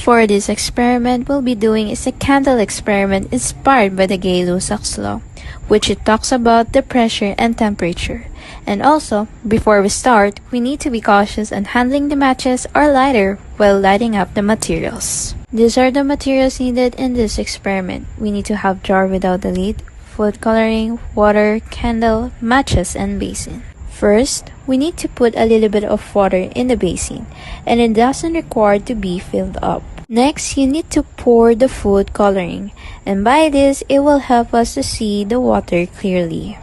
For this experiment, we'll be doing is a candle experiment inspired by the Gay-Lussac's law, which it talks about the pressure and temperature. And also, before we start, we need to be cautious on handling the matches or lighter while lighting up the materials. These are the materials needed in this experiment. We need to have jar without the lid, food coloring, water, candle, matches, and basin. First, we need to put a little bit of water in the basin, and it doesn't require to be filled up. Next, you need to pour the food coloring, and by this, it will help us to see the water clearly.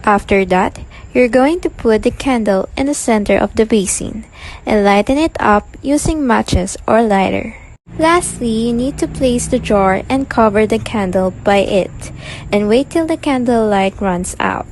After that, you're going to put the candle in the center of the basin, and lighten it up using matches or lighter. Lastly, you need to place the jar and cover the candle by it, and wait till the candle light runs out.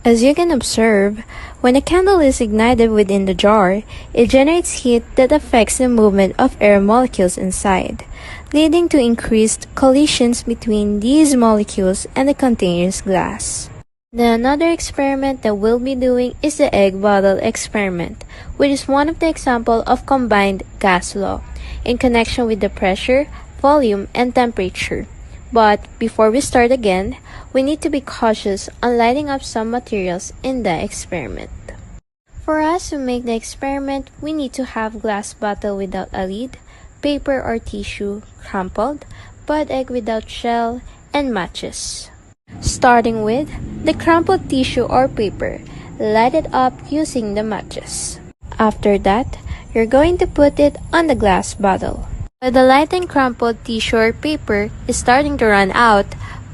As you can observe, when a candle is ignited within the jar, it generates heat that affects the movement of air molecules inside, leading to increased collisions between these molecules and the container's glass. Then another experiment that we'll be doing is the egg bottle experiment, which is one of the examples of combined gas law in connection with the pressure, volume, and temperature. But before we start again, we need to be cautious on lighting up some materials in the experiment. For us to make the experiment, we need to have glass bottle without a lid, paper or tissue crumpled, bud egg without shell, and matches. Starting with the crumpled tissue or paper, light it up using the matches. After that, you're going to put it on the glass bottle. When the light and crumpled tissue or paper is starting to run out,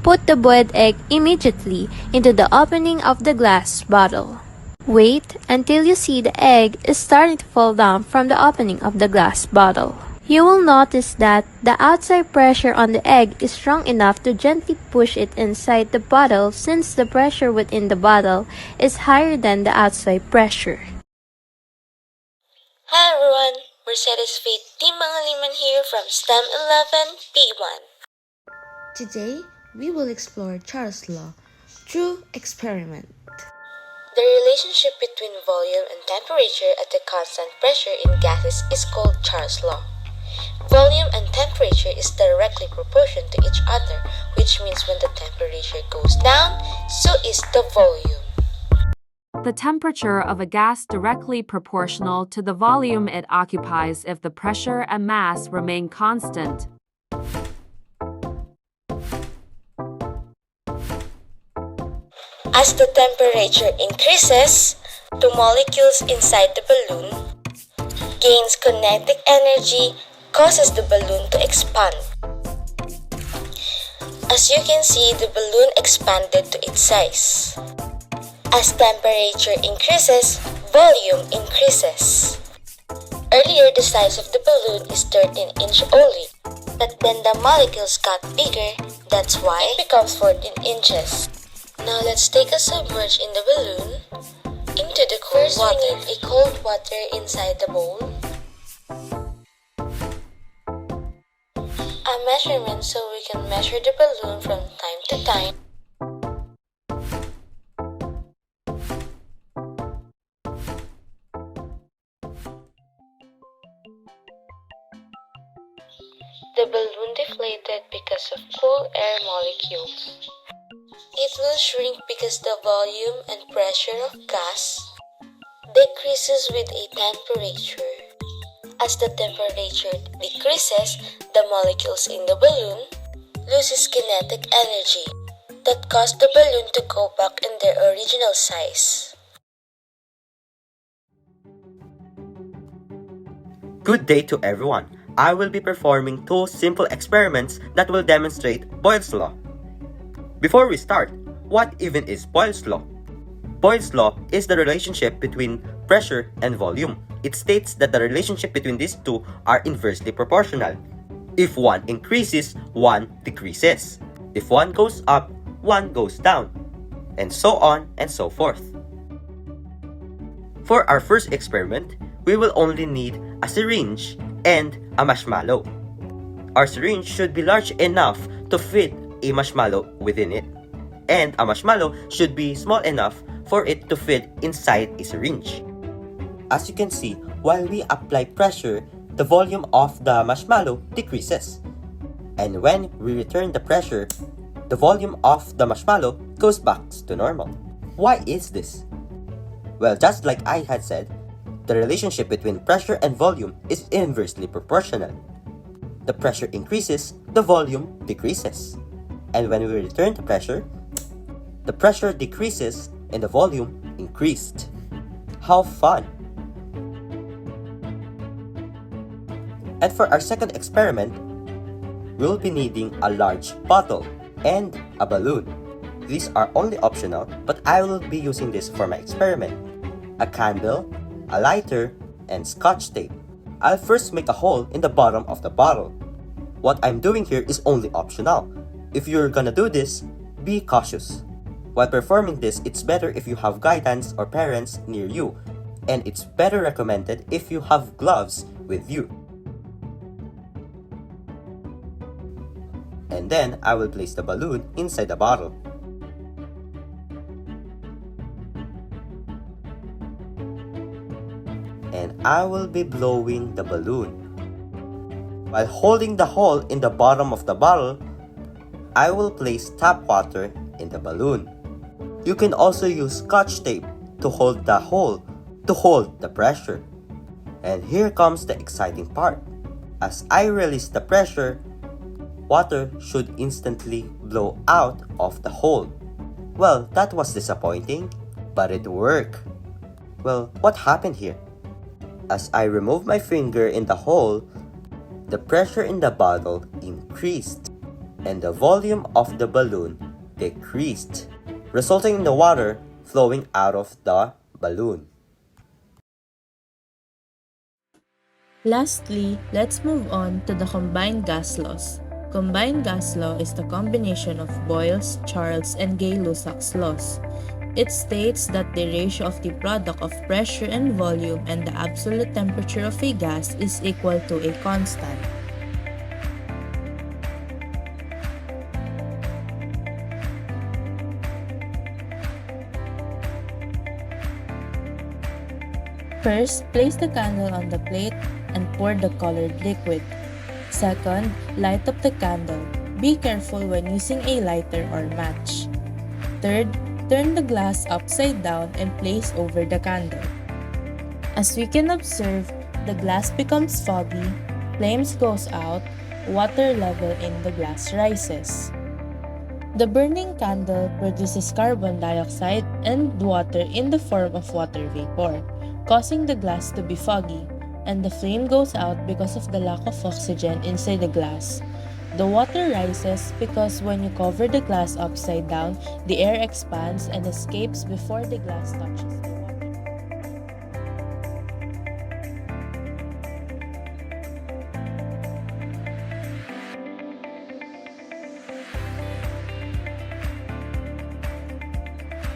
put the boiled egg immediately into the opening of the glass bottle. Wait until you see the egg is starting to fall down from the opening of the glass bottle. You will notice that the outside pressure on the egg is strong enough to gently push it inside the bottle since the pressure within the bottle is higher than the outside pressure. Hi everyone! Mercedes Faith Team Mangaliman here from STEM 11 P1. Today, we will explore Charles' law through experiment. The relationship between volume and temperature at a constant pressure in gases is called Charles' law. Volume and temperature is directly proportional to each other, which means when the temperature goes down, so is the volume. The temperature of a gas directly proportional to the volume it occupies if the pressure and mass remain constant. As the temperature increases, the molecules inside the balloon gains kinetic energy, causes the balloon to expand. As you can see, the balloon expanded to its size. As temperature increases, volume increases. Earlier, the size of the balloon is 13 inches only, but then the molecules got bigger, that's why it becomes 14 inches. Now let's take a submerge in the balloon into the cold water. We need a cold water inside the bowl. A measurement so we can measure the balloon from time to time. The balloon deflated because of cool air molecules. It will shrink because the volume and pressure of gas decreases with a temperature. As the temperature decreases, the molecules in the balloon loses kinetic energy that cause the balloon to go back in their original size. Good day to everyone. I will be performing two simple experiments that will demonstrate Boyle's law. Before we start, what even is Boyle's law? Boyle's law is the relationship between pressure and volume. It states that the relationship between these two are inversely proportional. If one increases, one decreases. If one goes up, one goes down. And so on and so forth. For our first experiment, we will only need a syringe and a marshmallow. Our syringe should be large enough to fit a marshmallow within it, and a marshmallow should be small enough for it to fit inside a syringe. As you can see, while we apply pressure, the volume of the marshmallow decreases. And when we return the pressure, the volume of the marshmallow goes back to normal. Why is this? Well, just like I had said, the relationship between pressure and volume is inversely proportional. The pressure increases, the volume decreases. And when we return the pressure decreases and the volume increased. How fun! And for our second experiment, we'll be needing a large bottle and a balloon. These are only optional, but I will be using this for my experiment. A candle, a lighter, and scotch tape. I'll first make a hole in the bottom of the bottle. What I'm doing here is only optional. If you're gonna do this, be cautious. While performing this, it's better if you have guidance or parents near you, and it's better recommended if you have gloves with you. And then I will place the balloon inside the bottle. And I will be blowing the balloon. While holding the hole in the bottom of the bottle, I will place tap water in the balloon. You can also use scotch tape to hold the hole to hold the pressure. And here comes the exciting part. As I release the pressure, water should instantly blow out of the hole. Well, that was disappointing, but it worked. Well, what happened here? As I removed my finger in the hole, the pressure in the bottle increased and the volume of the balloon decreased, resulting in the water flowing out of the balloon. Lastly, let's move on to the combined gas laws. Combined gas law is the combination of Boyle's, Charles, and Gay-Lussac's laws. It states that the ratio of the product of pressure and volume and the absolute temperature of a gas is equal to a constant. First, place the candle on the plate and pour the colored liquid. Second, light up the candle. Be careful when using a lighter or match. Third, turn the glass upside down and place over the candle. As we can observe, the glass becomes foggy, flames goes out, water level in the glass rises. The burning candle produces carbon dioxide and water in the form of water vapor, causing the glass to be foggy, and the flame goes out because of the lack of oxygen inside the glass. The water rises because when you cover the glass upside down, the air expands and escapes before the glass touches the water.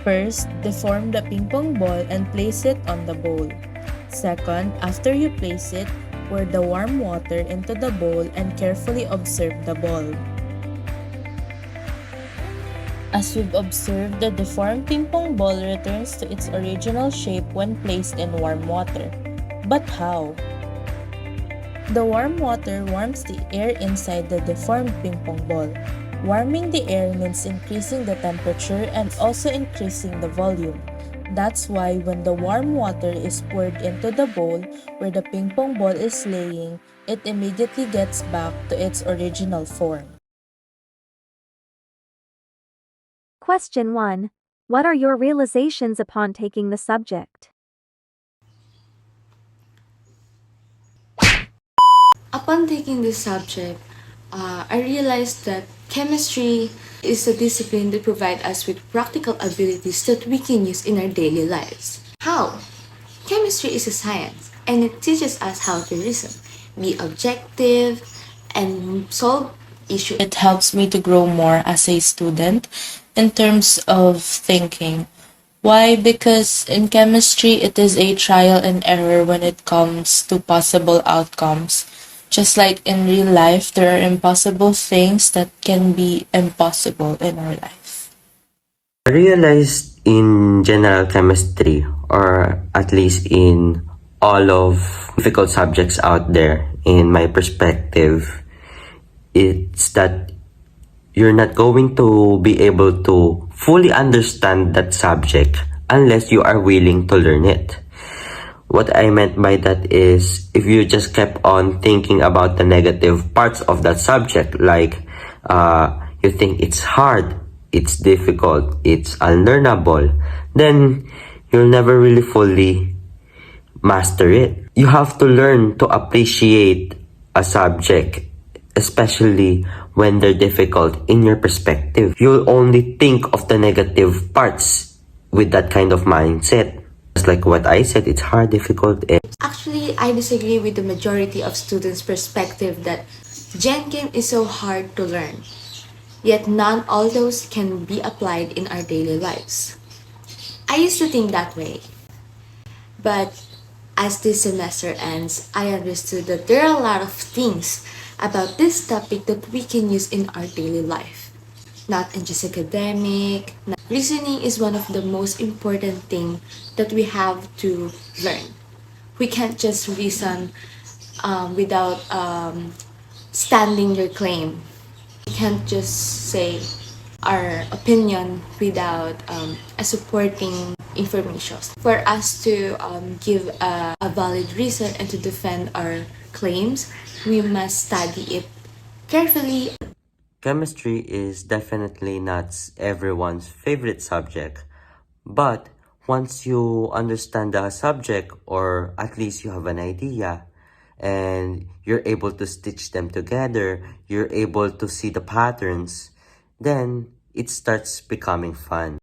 First, deform the ping pong ball and place it on the bowl. Second, after you place it, pour the warm water into the bowl and carefully observe the ball. As we've observed, the deformed ping pong ball returns to its original shape when placed in warm water. But how? The warm water warms the air inside the deformed ping pong ball. Warming the air means increasing the temperature and also increasing the volume. That's why when the warm water is poured into the bowl where the ping pong ball is laying, it immediately gets back to its original form. Question 1. What are your realizations upon taking the subject? Upon taking this subject, I realized that chemistry is a discipline that provides us with practical abilities that we can use in our daily lives. How? Chemistry is a science, and it teaches us how to reason, be objective, and solve issues. It helps me to grow more as a student in terms of thinking. Why? Because in chemistry, it is a trial and error when it comes to possible outcomes. Just like in real life, there are impossible things that can be impossible in our life. I realized in general chemistry, or at least in all of difficult subjects out there, in my perspective, it's that you're not going to be able to fully understand that subject unless you are willing to learn it. What I meant by that is if you just kept on thinking about the negative parts of that subject, like you think it's hard, it's difficult, it's unlearnable, then you'll never really fully master it. You have to learn to appreciate a subject, especially when they're difficult in your perspective. You'll only think of the negative parts with that kind of mindset. Just like what I said, it's hard, difficult, and Actually, I disagree with the majority of students' perspective that Genchem is so hard to learn. Yet none all those can be applied in our daily lives. I used to think that way. But as this semester ends, I understood that there are a lot of things about this topic that we can use in our daily life. Not in just academic. Reasoning is one of the most important thing that we have to learn. We can't just reason without standing your claim. We can't just say our opinion without a supporting information. For us to give a valid reason and to defend our claims, we must study it carefully. chemistry is definitely not everyone's favorite subject. But once you understand the subject, or at least you have an idea, and you're able to stitch them together, you're able to see the patterns, then it starts becoming fun.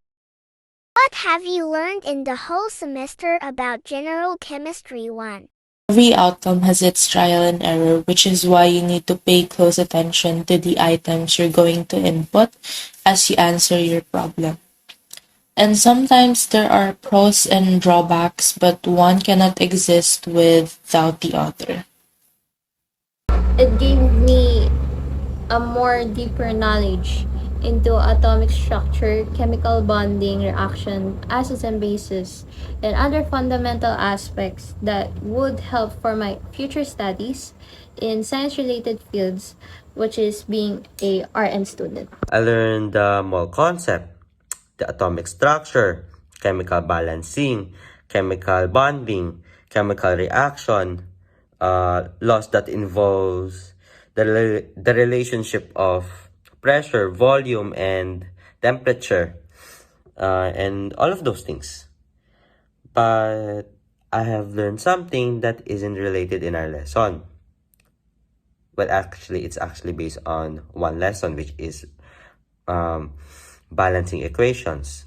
What have you learned in the whole semester about General Chemistry 1? Every outcome has its trial and error, which is why you need to pay close attention to the items you're going to input as you answer your problem. And sometimes there are pros and drawbacks, but one cannot exist without the other. It gave me a more deeper knowledge into atomic structure, chemical bonding, reaction, acids and bases, and other fundamental aspects that would help for my future studies in science-related fields, which is being a RN student. I learned the mole concept, the atomic structure, chemical balancing, chemical bonding, chemical reaction, laws that involves the relationship of pressure, volume, and temperature, and all of those things. But I have learned something that isn't related in our lesson. Well, actually, it's actually based on one lesson, which is balancing equations.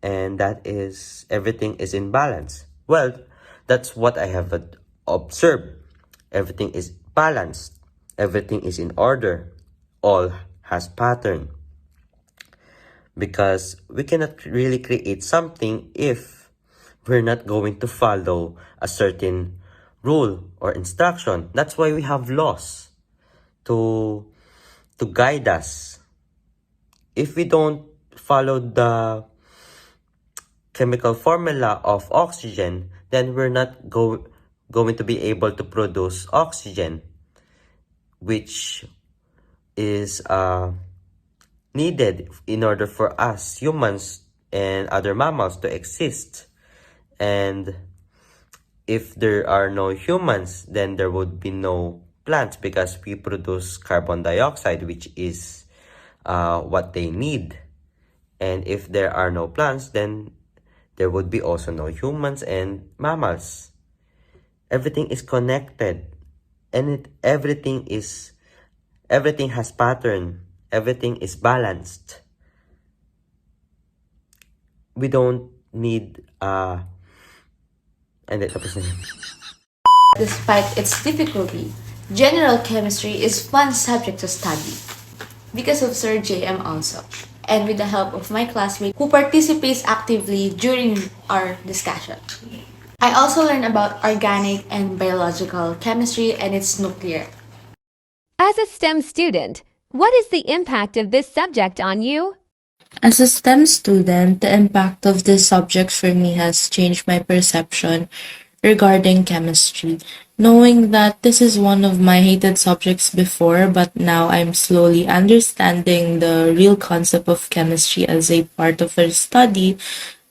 And that is, everything is in balance. Well, that's what I have observed. Everything is balanced. Everything is in order. All has pattern. Because we cannot really create something if we're not going to follow a certain rule or instruction. That's why we have laws to guide us. If we don't follow the chemical formula of oxygen, then we're not going to be able to produce oxygen, which is needed in order for us humans and other mammals to exist. And if there are no humans, then there would be no plants, because we produce carbon dioxide, which is what they need. And if there are no plants, then there would be also no humans and mammals. Everything is connected, and everything has pattern. Everything is balanced. We don't need and tapos na yun. Despite its difficulty, general chemistry is fun subject to study because of Sir JM also, and with the help of my classmate who participates actively during our discussion. I also learned about organic and biological chemistry and its nuclear. As a STEM student, what is the impact of this subject on you? As a STEM student, the impact of this subject for me has changed my perception regarding chemistry, knowing that this is one of my hated subjects before, but now I'm slowly understanding the real concept of chemistry as a part of our study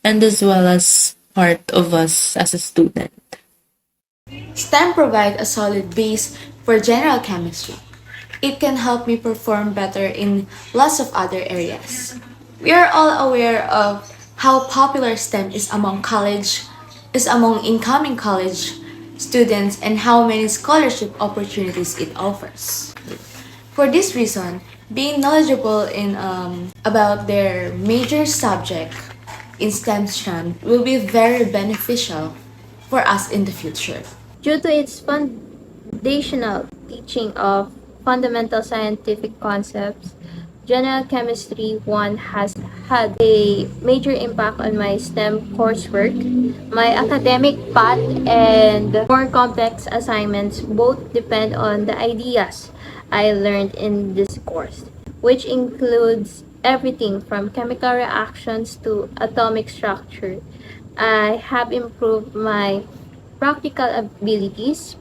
and as well as part of us as a student. STEM provide a solid base for general chemistry. It can help me perform better in lots of other areas. We are all aware of how popular STEM is among incoming college students and how many scholarship opportunities it offers. For this reason, being knowledgeable in about their major subject in STEM strand will be very beneficial for us in the future. Due to its foundational teaching of fundamental scientific concepts, General Chemistry 1 has had a major impact on my STEM coursework. My academic path and more complex assignments both depend on the ideas I learned in this course, which includes everything from chemical reactions to atomic structure. I have improved my practical abilities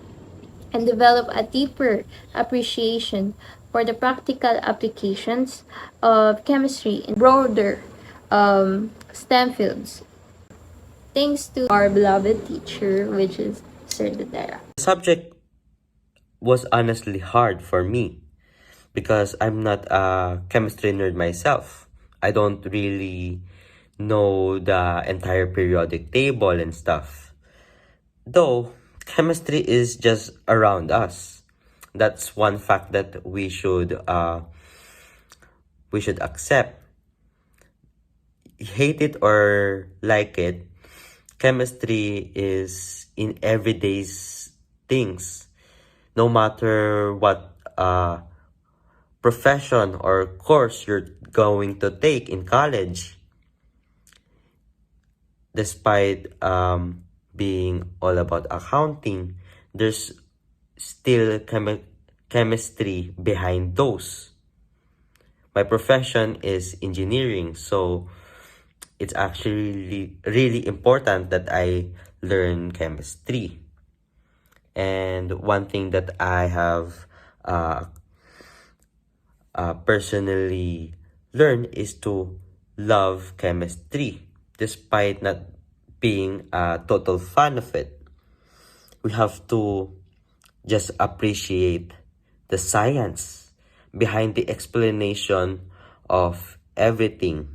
and develop a deeper appreciation for the practical applications of chemistry in broader STEM fields, thanks to our beloved teacher, which is Sir Dutera. The subject was honestly hard for me because I'm not a chemistry nerd myself. I don't really know the entire periodic table and stuff. Though chemistry is just around us. That's one fact that we should accept. Hate it or like it, chemistry is in everyday's things. No matter what profession or course you're going to take in college, despite being all about accounting, there's still chemistry behind those. My profession is engineering, so it's actually really important that I learn chemistry. And one thing that I have personally learned is to love chemistry, despite not being a total fan of it. We have to just appreciate the science behind the explanation of everything.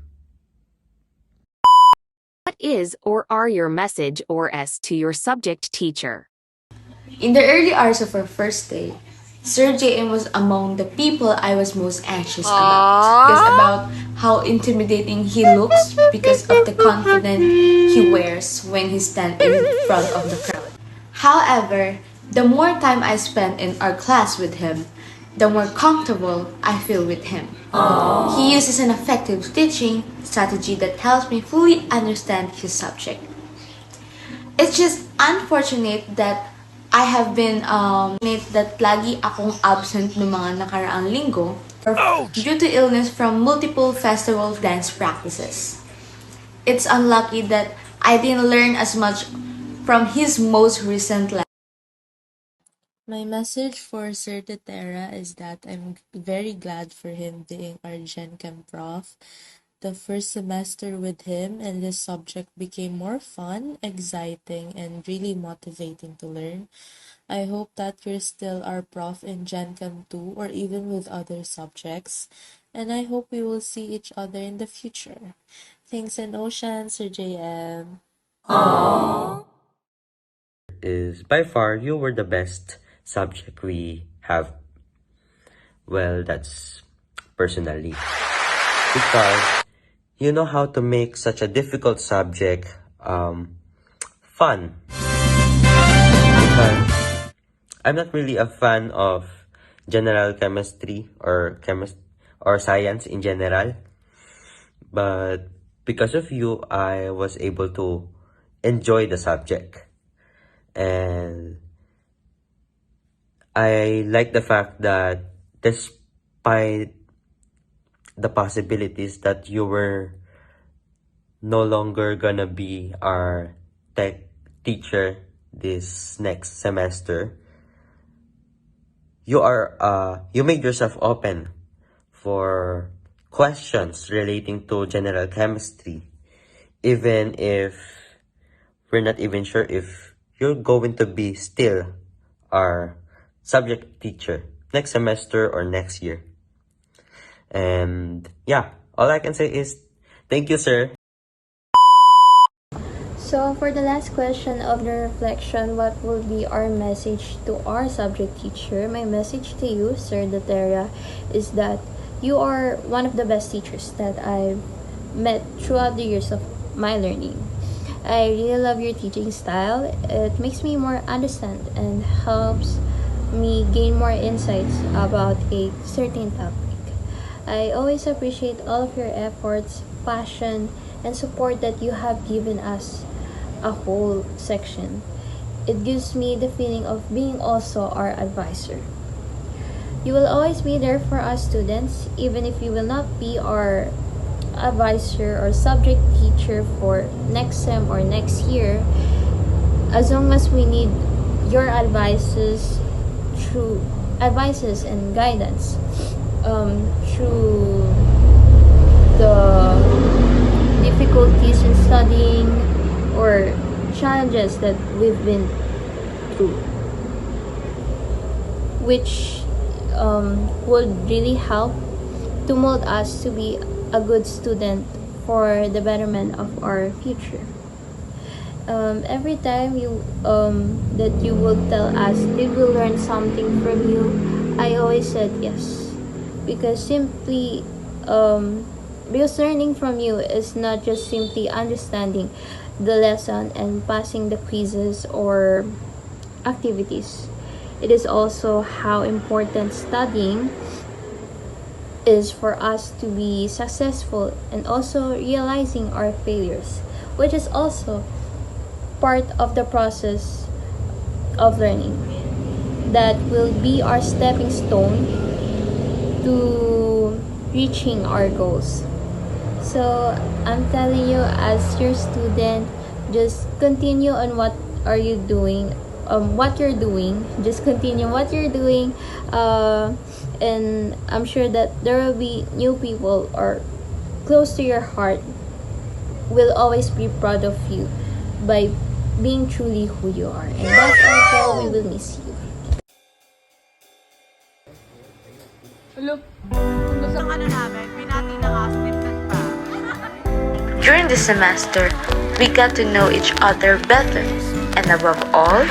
What is or are your message or S to your subject teacher? In the early hours of our first day, Sir JM was among the people I was most anxious about. Because about how intimidating he looks because of the confidence he wears when he stands in front of the crowd. However, the more time I spend in our class with him, the more comfortable I feel with him. He uses an effective teaching strategy that helps me fully understand his subject. It's just unfortunate that I have been that lagi akong absent ng mga nakaraang linggo due to illness from multiple festival dance practices. It's unlucky that I didn't learn as much from his most recent lesson. My message for Sir Tetera is that I'm very glad for him being our Genchem prof. The first semester with him and this subject became more fun, exciting, and really motivating to learn. I hope that you're still our prof in Genchem 2 or even with other subjects, and I hope we will see each other in the future. Thanks and Ocean, Sir JM. Is by far you were the best subject we have. Well, that's personally. Because you know how to make such a difficult subject fun. Because I'm not really a fan of general chemistry or science in general. But because of you, I was able to enjoy the subject. And I like the fact that despite the possibilities that you were no longer gonna be our tech teacher this next semester, you made yourself open for questions relating to general chemistry, even if we're not even sure if you're going to be still our subject teacher next semester or next year. And yeah, all I can say is thank you, sir. So, for the last question of the reflection, what will be our message to our subject teacher? My message to you, Sir Dateria, is that you are one of the best teachers that I've met throughout the years of my learning. I really love your teaching style. It makes me more understand and helps me gain more insights about a certain topic. I always appreciate all of your efforts, passion, and support that you have given us a whole section. It gives me the feeling of being also our advisor. You will always be there for us students, even if you will not be our advisor or subject teacher for next sem or next year. As long as we need your advices and guidance through the difficulties in studying or challenges that we've been through, which would really help to mold us to be a good student for the betterment of our future. Every time that you will tell us they will learn something from you, I always said yes, because because learning from you is not just simply understanding the lesson and passing the quizzes or activities. It is also how important studying is for us to be successful and also realizing our failures, which is also part of the process of learning that will be our stepping stone to reaching our goals. So I'm telling you, as your student, just continue on what you're doing. Just continue what you're doing, and I'm sure that there will be new people or close to your heart will always be proud of you by being truly who you are. And that's all. We will miss you. During the semester, we got to know each other better, and above all,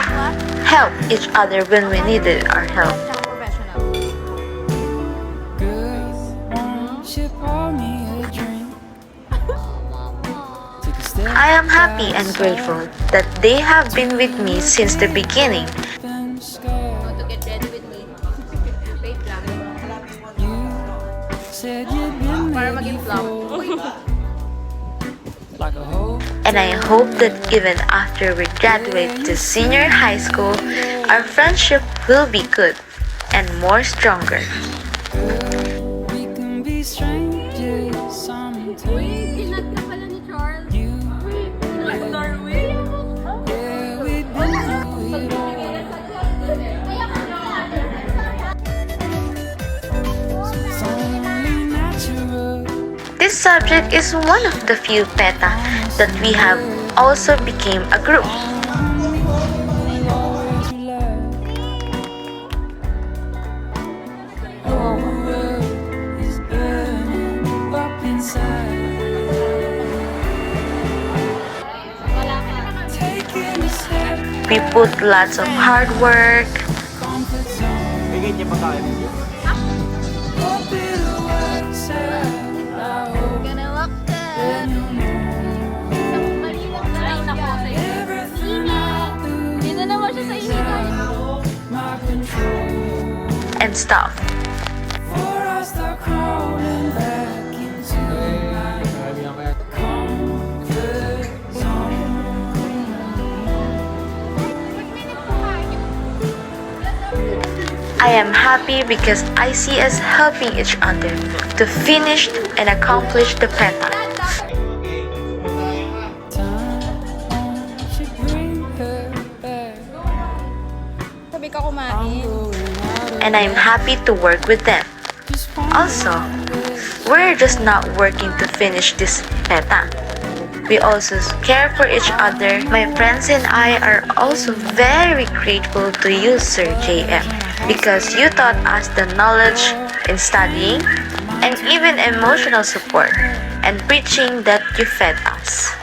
help each other when we needed our help. I am happy and grateful that they have been with me since the beginning. Want to get ready with me? Wait lang. Para maging vlog. And I hope that even after we graduate to senior high school, our friendship will be good and more stronger. This subject is one of the few PETA that we have also became a group. We put lots of hard work, and stuff. I am happy because I see us helping each other to finish and accomplish the PETA. And I'm happy to work with them. Also, we're just not working to finish this meta. We also care for each other. My friends and I are also very grateful to you, Sir JM, because you taught us the knowledge in studying and even emotional support and preaching that you fed us.